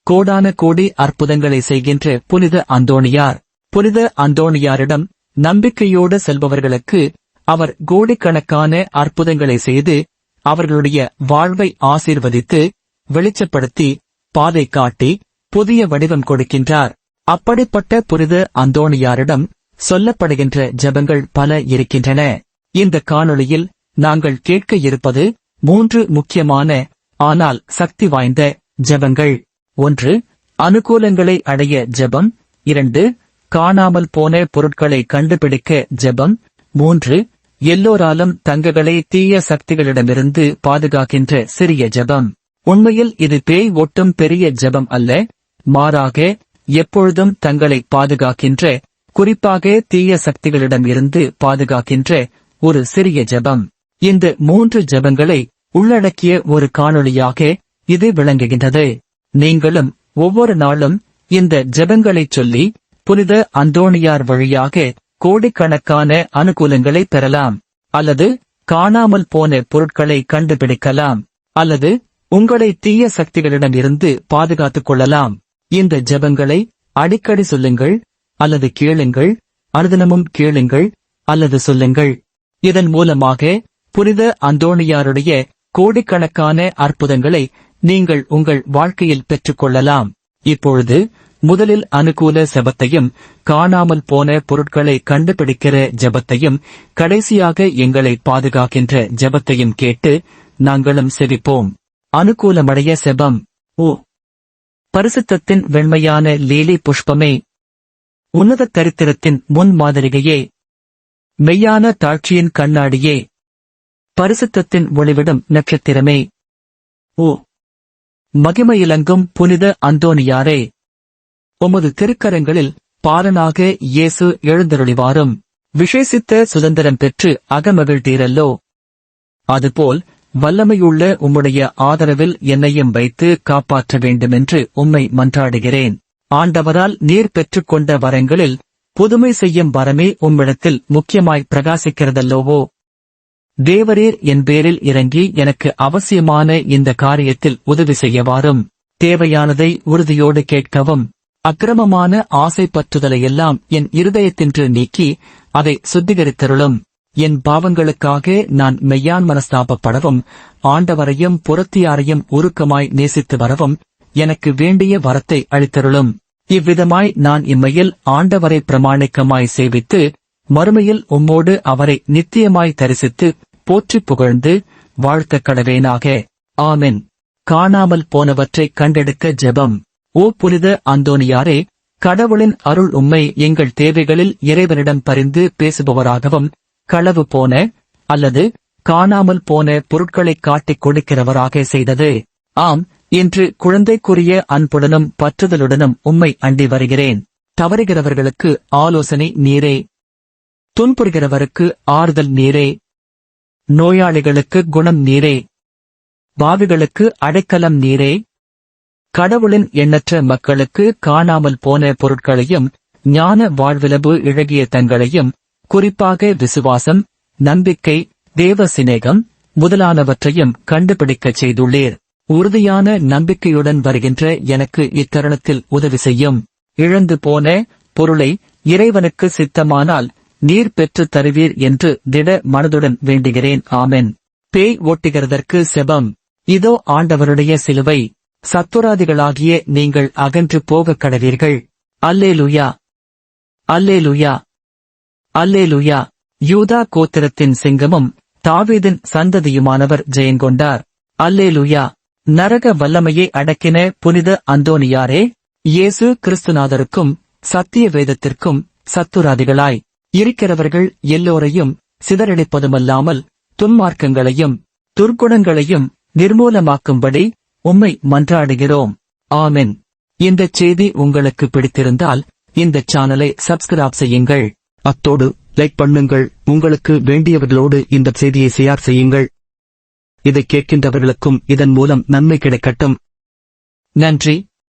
கோடான கோடி அற்புதங்களை செய்கின்ற புனித அந்தோணியார். புனித அந்தோணியாரிடம் நம்பிக்கையோடு செல்பவர்களுக்கு அவர் கோடிக்கணக்கான அற்புதங்களை செய்து அவர்களுடைய வாழ்வை ஆசீர்வதித்து வெளிச்சப்படுத்தி பாதை காட்டி புதிய வடிவம் கொடுக்கின்றார். அப்படிப்பட்ட புனித அந்தோணியாரிடம் சொல்லப்படுகின்ற ஜெபங்கள் பல இருக்கின்றன. இந்த காணொளியில் நாங்கள் கேட்க இருப்பது 3 முக்கியமான ஆனால் சக்தி வாய்ந்த ஜெபங்கள். 1. அனுகூலங்களை அடைய ஜெபம். 2. காணாமல் போன பொருட்களை கண்டுபிடிக்க ஜெபம். 3. எல்லோராலும் தங்களை தீய சக்திகளிடமிருந்து பாதுகாக்கின்ற சிறிய ஜெபம். உண்மையில் இது பேய் ஓட்டும் பெரிய ஜெபம் அல்ல, மாறாக எப்பொழுதும் தங்களை பாதுகாக்கின்ற, குறிப்பாக தீய சக்திகளிடம் இருந்து பாதுகாக்கின்ற ஒரு சிறிய ஜெபம். இந்த 3 ஜெபங்களை உள்ளடக்கிய ஒரு காணொளியாக இது விளங்குகின்றது. நீங்களும் ஒவ்வொரு நாளும் இந்த ஜெபங்களைச் சொல்லி புனித அந்தோணியார் வழியாக கோடிக்கணக்கான அனுகூலங்களை பெறலாம், அல்லது காணாமல் போன பொருட்களை கண்டுபிடிக்கலாம், அல்லது உங்களை தீய சக்திகளிடம் இருந்து பாதுகாத்துக் கொள்ளலாம். இந்த ஜெபங்களை அடிக்கடி சொல்லுங்கள், அல்லது கேளுங்கள், அனுதினமும் கேளுங்கள் அல்லது சொல்லுங்கள். இதன் மூலமாக புனித அந்தோணியாருடைய கோடிக்கணக்கான அற்புதங்களை நீங்கள் உங்கள் வாழ்க்கையில் பெற்றுக்கொள்ளலாம். இப்பொழுது முதலில் அனுகூல ஜெபத்தையும், காணாமல் போன பொருட்களை கண்டுபிடிக்கிற ஜெபத்தையும், கடைசியாக எங்களை பாதுகாக்கின்ற ஜெபத்தையும் கேட்டு நாங்களும் செவிப்போம். அனுகூலமடைய ஜெபம். ஓ பரிசுத்தத்தின் வெண்மையான லீலி புஷ்பமே, உன்னத தரித்திரத்தின் முன்மாதிரிகையே, மெய்யான தாட்சியின் கண்ணாடியே, பரிசுத்தத்தின் ஒளிவிடும் நட்சத்திரமே, ஓ மகிமையிலங்கும் புனித அந்தோணியாரே, உமது திருக்கரங்களில் பாலனாக இயேசு எழுந்தருளிவாரும். விசேஷித்த சுதந்திரம் பெற்று அகமகிழ்ந்தீரல்லோ, அதுபோல் வல்லமையுள்ள உம்முடைய ஆதரவில் என்னையும் வைத்து காப்பாற்ற வேண்டுமென்று உம்மை மன்றாடுகிறேன். ஆண்டவரால் நீர் பெற்றுக்கொண்ட வரங்களில் புதுமை செய்யும் வரமே உம்மிடத்தில் முக்கியமாய் பிரகாசிக்கிறதல்லோவோ. தேவரீர் என் பேரில் இறங்கி எனக்கு அவசியமான இந்த காரியத்தில் உதவி செய்யவாரும். தேவையானதை உறுதியோடு கேட்கவும், அக்கிரமமான ஆசை பற்றுதலையெல்லாம் என் இருதயத்தின்று நீக்கி அதை சுத்திகரித்தருளும். என் பாவங்களுக்காக நான் மெய்யான் மனஸ்தாபப்படவும், ஆண்டவரையும் புறத்தியாரையும் உருக்கமாய் நேசித்து வரவும் எனக்கு வேண்டிய வரத்தை அளித்தருளும். இவ்விதமாய் நான் இம்மையில் ஆண்டவரை பிரமாணிக்கமாய் சேவித்து, மறுமையில் உம்மோடு அவரை நித்தியமாய் தரிசித்து போற்றிப் புகழ்ந்து வாழ்த்தக் கடவேனாக. ஆமென். காணாமல் போனவற்றை கண்டெடுக்க ஜெபம். ஓ புனித அந்தோணியாரே, கடவுளின் அருள் உம்மை எங்கள் தேவைகளில் இறைவனிடம் பரிந்து பேசுபவராகவும், களவு போன அல்லது காணாமல் போன பொருட்களைக் காட்டிக் கொடுக்கிறவராக செய்தது. ஆம், இன்று குழந்தைக்குரிய அன்புடனும் பற்றுதலுடனும் உம்மை அண்டி வருகிறேன். தவறுகிறவர்களுக்கு ஆலோசனை நீரே, துன்புறுகிறவருக்கு ஆறுதல் நீரே, நோயாளிகளுக்கு குணம் நீரே, பாவிகளுக்கு அடைக்கலம் நீரே. கடவுளின் எண்ணற்ற மக்களுக்கு காணாமல் போன பொருட்களையும், ஞான வாழ்விலபு இழகிய தங்களையும், குறிப்பாக விசுவாசம், நம்பிக்கை, தேவ சிநேகம் முதலானவற்றையும் கண்டுபிடிக்கச் செய்துள்ளீர். உறுதியான நம்பிக்கையுடன் வருகின்ற எனக்கு இத்தருணத்தில் உதவி செய்யும். இழந்து போன பொருளை இறைவனுக்கு சித்தமானால் நீர் பெற்றுத் தருவீர் என்று திட மனதுடன் வேண்டுகிறேன். ஆமென். பேய் ஓட்டுகிறதற்கு செபம். இதோ ஆண்டவருடைய சிலுவை, சத்துராதிகளாகிய நீங்கள் அகன்று போகக் கடவீர்கள். அல்லேலூயா, அல்லேலூயா, அல்லேலூயா. யூதா கோத்திரத்தின் சிங்கமும் தாவீதின் சந்ததியுமானவர் ஜெயங்கொண்டார். அல்லேலூயா. நரக வல்லமையை அடக்கின புனித அந்தோணியாரே, இயேசு கிறிஸ்துநாதருக்கும் சத்திய வேதத்திற்கும் சத்துராதிகளாய் இருக்கிறவர்கள் எல்லோரையும் சிதறடிப்பதுமல்லாமல் துன்மார்க்கங்களையும் துர்க்குணங்களையும் நிர்மூலமாக்கும்படி உம்மை மன்றாடுகிறோம். ஆமென். இந்த செய்தி உங்களுக்கு பிடித்திருந்தால் இந்த சேனலை சப்ஸ்கிரைப் செய்யுங்கள். அத்தோடு லைக் பண்ணுங்கள். உங்களுக்கு வேண்டியவர்களோடு இந்த செய்தியை ஷேர் செய்யுங்கள். இதை கேட்கின்றவர்களுக்கும் இதன் மூலம் நன்மை கிடைக்கட்டும். நன்றி.